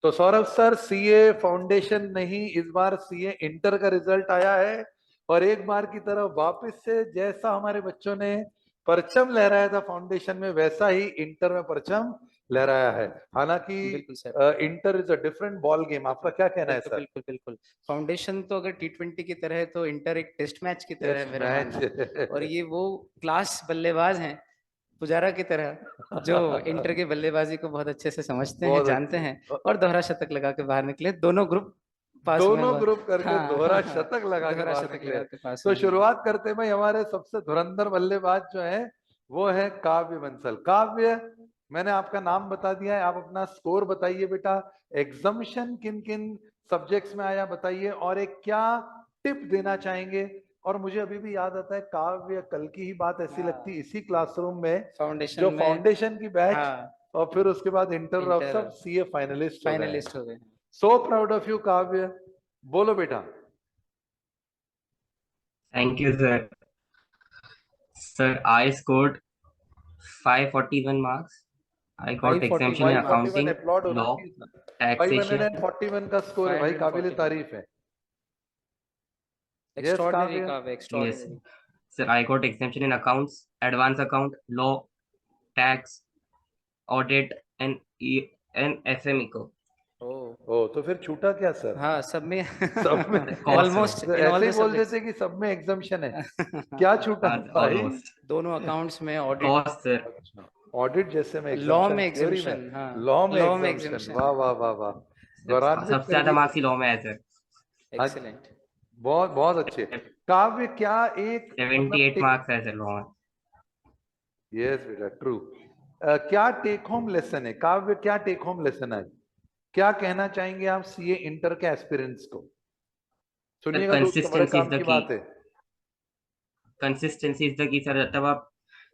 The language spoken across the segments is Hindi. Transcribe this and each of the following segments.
तो सौरभ सर, सीए फाउंडेशन नहीं, इस बार सीए इंटर का रिजल्ट आया है और एक बार की तरह वापस से जैसा हमारे बच्चों ने परचम लहराया था फाउंडेशन में, वैसा ही इंटर में परचम लहराया है। हालांकि बिल्कुल sir, inter is a different ball game. आपका क्या कहना है सर? बिल्कुल बिल्कुल। फाउंडेशन तो अगर T20 की तरह है, तो इंटर एक टेस्ट मैच की तरह है टेस्ट मेरा मानना है। और मैच। ये वो क्लास बल्लेबाज हैं पुजारा की तरह, जो इंटर के बल्लेबाजी को बहुत अच्छे से समझते हैं, बहुत जानते हैं, अच्छे। और दोहरा शतक लगा के बाहर निकले। दोनों ग्रुप पास हुए हैं दोनों बहुत। ग्रुप करके हाँ दोहरा हाँ हाँ, शतक लगा के दोहरा बाहर शतक निकले। लगा के पास तो हुए हैं। शुरुआत करते हैं भाई, हमारे सबसे धुरंधर बल्लेबाज जो है वो है काव्य बंसल। काव्य, मैंने आपका नाम बता दिया है, आप अपना स्कोर बताइए बेटा। एग्जामिशन किन किन सब्जेक्ट्स में आया बताइए, और एक क्या टिप देना चाहेंगे। और मुझे अभी भी याद आता है, काव्य कल की ही बात ऐसी हाँ, लगती, इसी क्लासरूम में फाउंडेशन जो में। फाउंडेशन की बैच, हाँ, और फिर उसके बाद इंटर अब इंटर सब सीए फाइनलिस्ट हो गए हैं। फाइनलिस्ट हो गए। सो प्राउड ऑफ यू काव्य, बोलो बेटा। Thank you, sir. Sir, I scored 541 marks. I got exemption in 541 541 accounting, applaud होना law, चाहिए सर। taxation. 541 का स्कोर है भाई, काबिले 541 तारीफ है। यस एक्स्ट्रॉर्डिनरी काव्य। का, Yes, extraordinary. sir. I got exemption in accounts, advance account, law, tax, audit, and and FMECO. ओ, ओ तो फिर छूटा क्या सर? हाँ, सब में सब में Cost, sir. Almost in all ऐसे द ही बोल सब्जेक्ट्स। देते कि सब में एग्जाम्शन है। क्या छूटा भाई? Almost. दोनों अकाउंट्स में ऑडिट, Cost, sir. अच्छा, ऑडिट जैसे में लॉ एग्जाम्शन, में थ्योरी में, एग्जेम्पशन। हाँ, लॉ में लॉ में एग्जाम्शन। एग्जेम्पशन। वाह वाह वाह वाह, गौरवान्वित सबसे कर ज्यादा दिए। मार्क्स ही लॉ में है, सर। हाँ, एक्सीलेंट। बहुत बहुत अच्छे। काव्य क्या एक मतलब 78 मार्क्स है सर लॉ में। यस बेटा, ट्रू। क्या टेक होम लेसन है काव्य, क्या टेक होम लेसन है? क्या कहना चाहेंगे आप सीए इंटर के एस्पिरेंट्स को? सर, सुनिएगा दोस्तों, बड़े कंसिस्टेंसी इज काम द की की। बात है। कंसिस्टेंसी इज द की सर। तब आप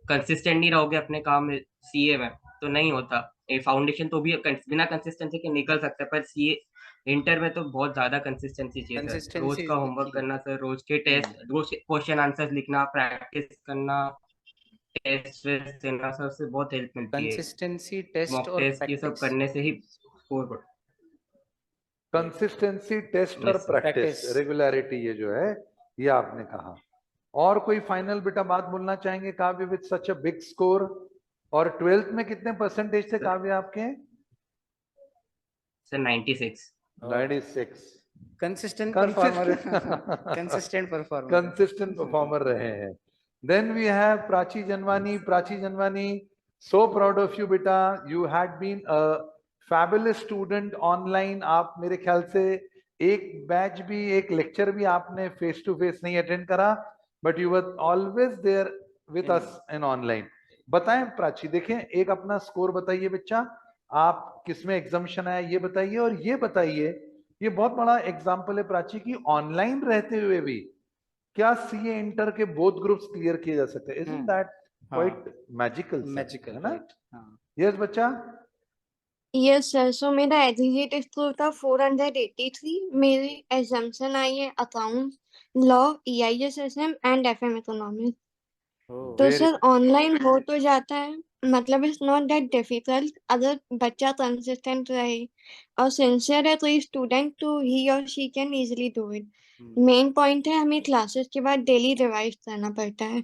कंसिस्टेंट नहीं रहोगे अपने काम में, सीए में, तो नहीं होता। ए फाउंडेशन तो भी बिना कंसिस्टेंसी के निकल सकता है, पर सीए इंटर में तो बहुत ज्यादा कंसिस्टेंसी चाहिए सर। रोज कंसिस्टेंसी का इज द होमवर्क की। करना सर, रोज के टेस्ट, रोज क्वेश्चन आंसर्स लिखना, प्रैक्टिस करना, टेस्ट देना सर, उससे बहुत हेल्प मिलती है। कंसिस्टेंसी, टेस्ट मॉक और टेस्ट ये सब प्रैक्टिस। करने से ही स्कोर। कंसिस्टेंसी, टेस्ट और yes sir. Practice, practice. Regularity, ये जो है ये आपने कहा। और कोई फाइनल बेटा बात बोलना चाहेंगे Kavya with such a big score? और ट्वेल्थ में कितने परसेंटेज थे काव्य आपके? Sir 96। 96। Consistent performer. Consistent consistent performer. Consistent performer रहे हैं। Then we have Prachi Janwani. Prachi Janwani, so proud of you बेटा, you had been a fabulous student online. आप मेरे ख्याल से एक बैच भी, एक लेक्चर भी आपने फेस टू फेस नहीं अटेंड करा, but you were always there with us in online. बताएं प्राची, देखें एक अपना स्कोर बताइए बच्चा, आप किसमें एग्जामिशन आया ये बताइए, और ये बताइए, ये बहुत बड़ा एग्जाम्पल है प्राची की, ऑनलाइन रहते हुए भी क्या सीए इंटर के बोथ ग्रुप्स क्लियर किए जा सकते हैं? इजंट दैट हाँ, क्वाइट मैजिकल सर, मैजिकल, है ना? राइट। हाँ, यस बच्चा। यस सर, सो मेरा एग्जीक्यूटिव स्कोर था 483। मेरी एग्जाम्शन आई है accounts, law, EISSM and FM economics. तो वेरी सर ऑनलाइन हो तो जाता है, मतलब इट्स नॉट दैट डिफिकल्ट अगर बच्चा कंसिस्टेंट रहे और सिंसियर है, तो ये स्टूडेंट तो ही और she can easily do it. Main point है हमें क्लासेस के बाद डेली रिवाइज करना पड़ता है।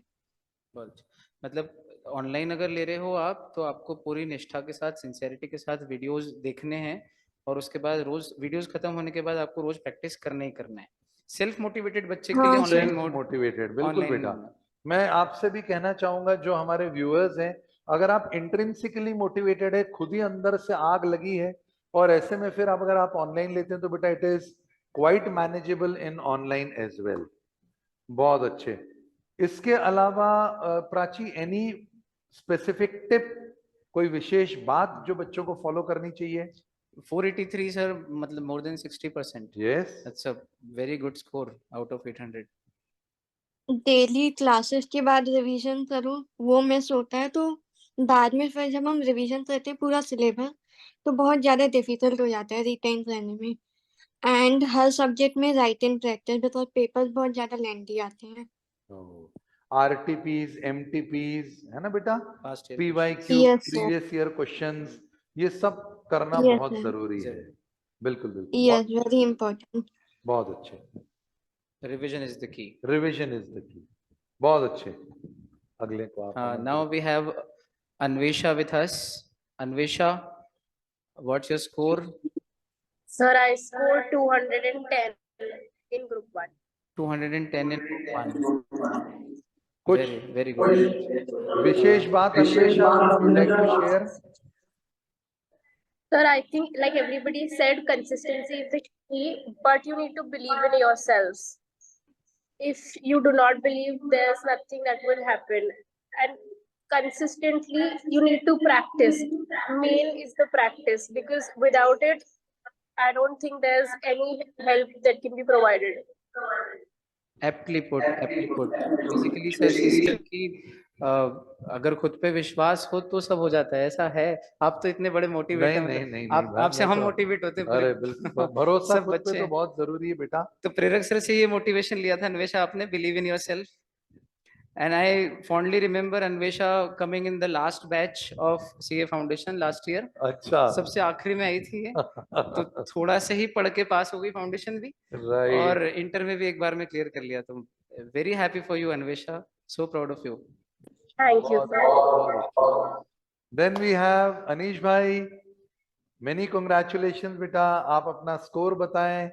मतलब ऑनलाइन अगर ले रहे हो आप, तो आपको पूरी निष्ठा के साथ, सिंसियरिटी के साथ वीडियोस देखने हैं, और उसके बाद रोज वीडियोस खत्म होने के बाद आपको रोज प्रैक्टिस करना ही करना है। सेल्फ मोटिवेटेड बच्चे के लिए हाँ online sir. Self mode, motivated, बिल्कुल ऑनलाइन बेटा। मैं आपसे भी कहना चाहूंगा, जो हमारे व्यूअर्स हैं, अगर आप इंट्रिंसिकली मोटिवेटेड है, खुद ही अंदर से आग लगी है, और ऐसे में फिर आप अगर आप ऑनलाइन लेते हैं, तो बेटा it is quite manageable in online as well. बहुत अच्छे। इसके अलावा प्राची, एनी स्पेसिफिक टिप, कोई विशेष बात जो बच्चों को फॉलो करनी चाहिए? 483 सर, मतलब more than 60%। Yes. That's a very good score out of 800। Daily classes के बाद रिवीजन करो, वो मिस होता है तो बाद में फिर जब हम रिवीजन करते हैं पूरा सिलेबस, तो बहुत ज़्यादा डिफिकल्ट हो जाता है रिटेन करने में। एंड हर सब्जेक्ट में right in practice, because papers बहुत ज़्यादा लेंथी आते हैं। आरटीपीज, एमटीपीज, है ना बेटा? Past year PY questions. Q, yes sir. Previous year questions, ये सब करना यस बहुत सर। जरूरी है। जरूर। बिल्कुल बिल्कुल Yes, very important. बहुत अच्छे। Revision is the key. Revision is the key. बहुत अच्छे। अगले को आप now we have Anvesha with us. Anvesha, what's your score? Sir, I scored 210 in group 1. 210 in 1. कुछ Very good. विशेष बात Anvesha would you like to share? Sir, I think like everybody said, consistency is the key, but you need to believe in yourselves. If you do not believe, there's nothing that will happen. And consistently, you need to practice. Main is the practice, because without it, I don't think there's any help that can be provided. Aptly put, aptly put. Basically sir ये है कि अगर खुद पे विश्वास हो तो सब हो जाता है, ऐसा है। आप तो इतने बड़े मोटिवेटर, नहीं आप आपसे हम मोटिवेट होते हैं। अरे बिल्कुल, भरोसा सब खुद पे बच्चे तो बहुत जरूरी है बेटा। तो प्रेरक सर से ये मोटिवेशन लिया था अन्वेषा आपने, believe in yourself. And I fondly remember Anvesha coming in the last batch of CA Foundation last year. अच्छा। सबसे आखिरी में आई थी ये, तो थोड़ा से ही पढ़ के पास हो गई फाउंडेशन भी, और इंटर में भी एक बार में क्लियर कर लिया। तो very happy for you Anvesha, so proud of you. Thank you, sir. Then we have Anish भाई, many congratulations बेटा, आप अपना स्कोर बताएं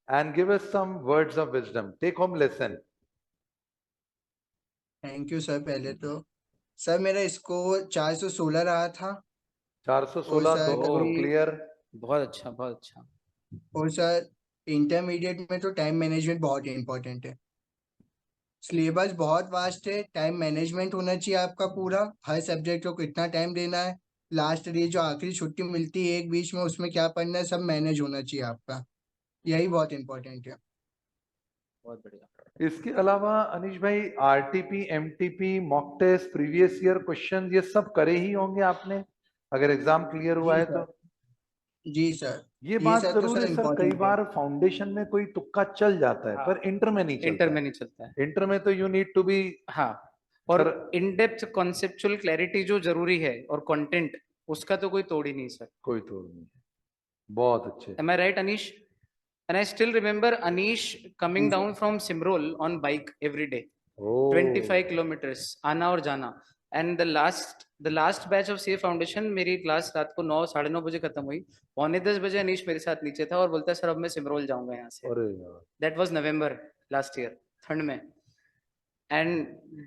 and give us some words of wisdom, take home lesson. Thank you sir. पहले तो सर मेरा स्कोर 416 रहा था। 416 सर दोनों ग्रुप क्लियर। बहुत अच्छा, बहुत अच्छा। और सर इंटरमीडिएट में तो टाइम मैनेजमेंट बहुत इंपॉर्टेंट है। सिलेबस बहुत वास्ट है, टाइम मैनेजमेंट होना चाहिए आपका पूरा, हर सब्जेक्ट को कितना टाइम देना है, लास्ट डे जो आखिरी छुट्टी मिलती है एक बीच में उसमें क्या पढ़ना है, सब मैनेज होना चाहिए आपका, यही बहुत इंपॉर्टेंट है। बहुत बढ़िया। इसके अलावा अनीश भाई RTP, MTP, mock test, previous year question, ये सब करे ही होंगे आपने अगर एग्जाम क्लियर हुआ है तो? जी सर, ये बात सब तो जरूर है सर सर, कई इम्पोर्टेंट है। बार फाउंडेशन में कोई तुक्का चल जाता है, पर इंटर में नहीं चलता। इंटर में नहीं चलता है। इंटर में तो यू नीड टू बी, हाँ, और इन डेप्थ कॉन्सेप्चुअल क्लैरिटी जो जरूरी है, और कंटेंट उसका तो कोई तोड़ ही नहीं सर। कोई तोड़ नहीं। बहुत अच्छे। Am I right, Anish? And I still remember Anish coming down from Simrol on bike every day. 25 kilometers, आना और जाना। And the last batch of CA Foundation, मेरी क्लास रात को 9, 9:30 बजे खत्म हुई। 9:45 बजे अनीश मेरे साथ नीचे था और बोलता है सर अब मैं सिमरोल जाऊंगा यहाँ से। That was November last year, ठंड में। And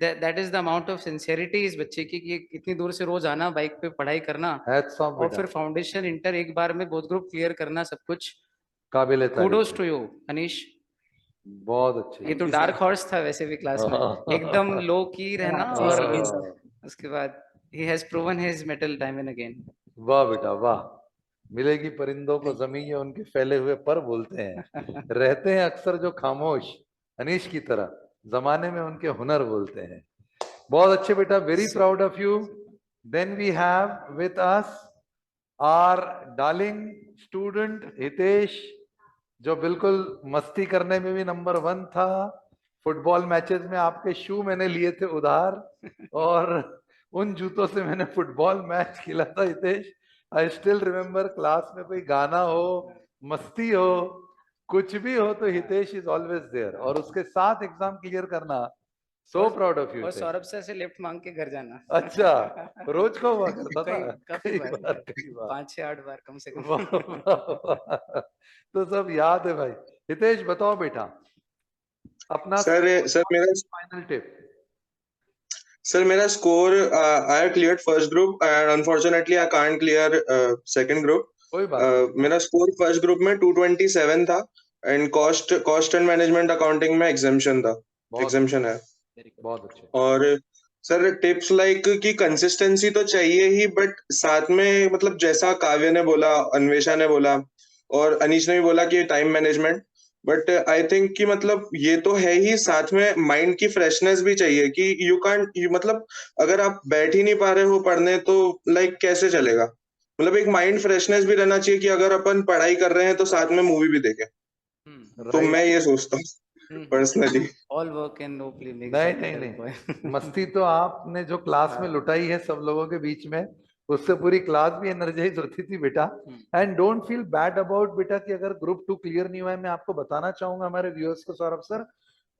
that is the amount of sincerity इस बच्चे की कि इतनी दूर से रोज आना, बाइक पे पढ़ाई करना, और फिर फाउंडेशन इंटर एक बार में बोथ ग्रुप क्लियर करना, सब कुछ काबिल है। कुडोस टू यू अनीश, बहुत अच्छे। ये तो डार्क हॉर्स था वैसे भी क्लास में, एकदम लो की रहना, और उसके बाद he has proven his mettle time and again. वाह बेटा वाह, मिलेगी परिंदों को जमीन, ये उनके फैले हुए पर बोलते हैं। रहते हैं अक्सर जो खामोश, अनीश की तरह, जमाने में उनके हुनर बोलते हैं। बहुत अच्छे बेटा, very proud of you. Then we have with us our darling student Hitesh, जो बिल्कुल मस्ती करने में भी नंबर 1 था। फुटबॉल मैचेस में आपके शू मैंने लिए थे उधार, और उन जूतों से मैंने फुटबॉल मैच खेला था Hitesh. I still remember, class में कोई गाना हो, मस्ती हो, कुछ भी हो, तो हितेश इज ऑलवेज देयर, और उसके साथ एग्जाम क्लियर करना, सो प्राउड ऑफ यू। और सौरभ सर से लिफ्ट मांग के घर जाना। अच्छा, रोज को हुआ करता था? कई बार 5 से 8 बार कम से कम। तो सब याद है भाई। हितेश बताओ बेटा अपना सर मेरा फाइनल टिप। सर मेरा score, I have cleared first group and unfortunately I can't clear second group. कोई बात मेरा स्कोर फर्स्ट ग्रुप में 227 था, and cost and management accounting में एग्जाम्शन था, एग्जाम्शन है। बहुत अच्छे। और सर टिप्स लाइक कि कंसिस्टेंसी तो चाहिए ही, बट साथ में मतलब जैसा काव्य ने बोला, अन्वेषा ने बोला और अनीश ने भी बोला कि time management, but I think कि मतलब ये तो है ही, साथ में माइंड की फ्रेशनेस भी चाहिए कि यू कांट, मतलब अगर आप बैठ ही नहीं पा रहे हो पढ़ने तो लाइक कैसे चलेगा। मतलब एक माइंड फ्रेशनेस भी रहना चाहिए कि अगर अपन पढ़ाई कर रहे हैं तो साथ में मूवी भी देखें। तो मैं ये सोचता हूँ personally. All work and no play. नहीं, मस्ती तो आपने जो क्लास में लुटाई है सब लोगों के बीच में, उससे पूरी क्लास भी एनर्जाइज होती थी बेटा। And don't feel bad about बेटा कि अगर ग्रुप 2 क्लियर नहीं हुआ है। मैं आपको बताना चाहूंगा हमारे व्यूअर्स को सौरभ सर,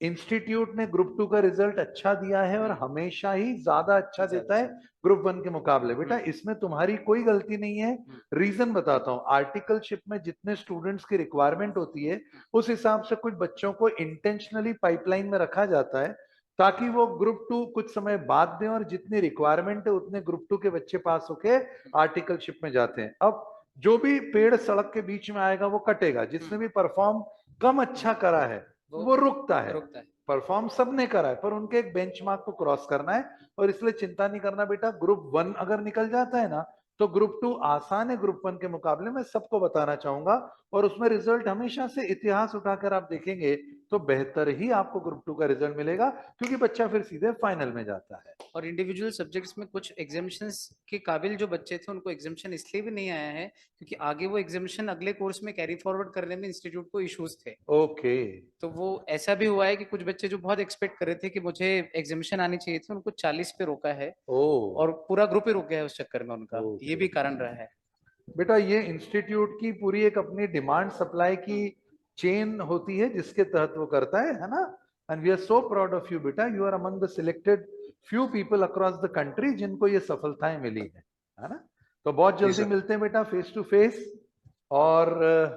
इंस्टीट्यूट ने ग्रुप 2 का रिजल्ट अच्छा दिया है और हमेशा ही ज्यादा अच्छा देता है ग्रुप 1 के मुकाबले। बेटा इसमें तुम्हारी कोई गलती नहीं है। रीजन बताता हूँ, आर्टिकलशिप में जितने स्टूडेंट्स की रिक्वायरमेंट होती है उस हिसाब से कुछ बच्चों को इंटेंशनली पाइपलाइन में रखा जाता है ताकि वो ग्रुप 2 कुछ समय बाद दें और जितनी रिक्वायरमेंट है उतने ग्रुप 2 के बच्चे पास होके आर्टिकलशिप में जाते हैं। अब जो भी पेड़ सड़क के बीच में आएगा वो कटेगा, जिसने भी परफॉर्म कम अच्छा करा है वो रुकता है। परफॉर्म सबने करा है पर उनके एक बेंचमार्क को क्रॉस करना है और इसलिए चिंता नहीं करना बेटा। ग्रुप 1 अगर निकल जाता है ना तो ग्रुप 2 आसान है ग्रुप 1 के मुकाबले। मैं सबको बताना चाहूंगा और उसमें रिजल्ट हमेशा से इतिहास उठाकर आप देखेंगे तो बेहतर ही आपको ग्रुप 2 का रिजल्ट मिलेगा क्योंकि बच्चा फिर सीधे फाइनल में जाता है। और इंडिविजुअल सब्जेक्ट्स में कुछ एग्जामिशंस के काबिल जो बच्चे थे उनको एग्जामिशन इसलिए भी नहीं आया है क्योंकि आगे वो एग्जामिशन अगले कोर्स में कैरी फॉरवर्ड करने में इंस्टीट्यूट को इश्यूज थे। ओके तो वो ऐसा भी हुआ है कि कुछ बच्चे जो बहुत एक्सपेक्ट कर रहे थे कि मुझे एग्जामिशन आनी चाहिए थी उनको 40 पे रोका है और पूरा ग्रुप ही रुक गया है उस चक्कर में उनका। ये भी कारण रहा है बेटा। ये इंस्टीट्यूट की पूरी एक अपनी डिमांड सप्लाई की चेन होती है जिसके तहत वो करता है ना। And we are so proud of you बेटा, you are among the selected few people across the country जिनको ये सफलताएं मिली है ना। तो बहुत जल्दी मिलते हैं बेटा फेस टू फेस। और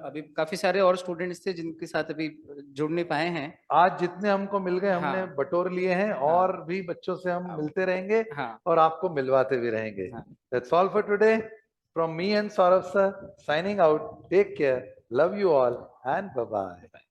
अभी काफी सारे और स्टूडेंट्स थे जिनके साथ अभी जुड़ नहीं पाए हैं। आज जितने हमको मिल गए हमने बटोर लिए हैं और भी बच्चों से हम मिलते रहेंगे और आपको मिलवाते भी रहेंगे। That's all for today from me and Saurabh sir, signing out. Take care, love you all and bye bye.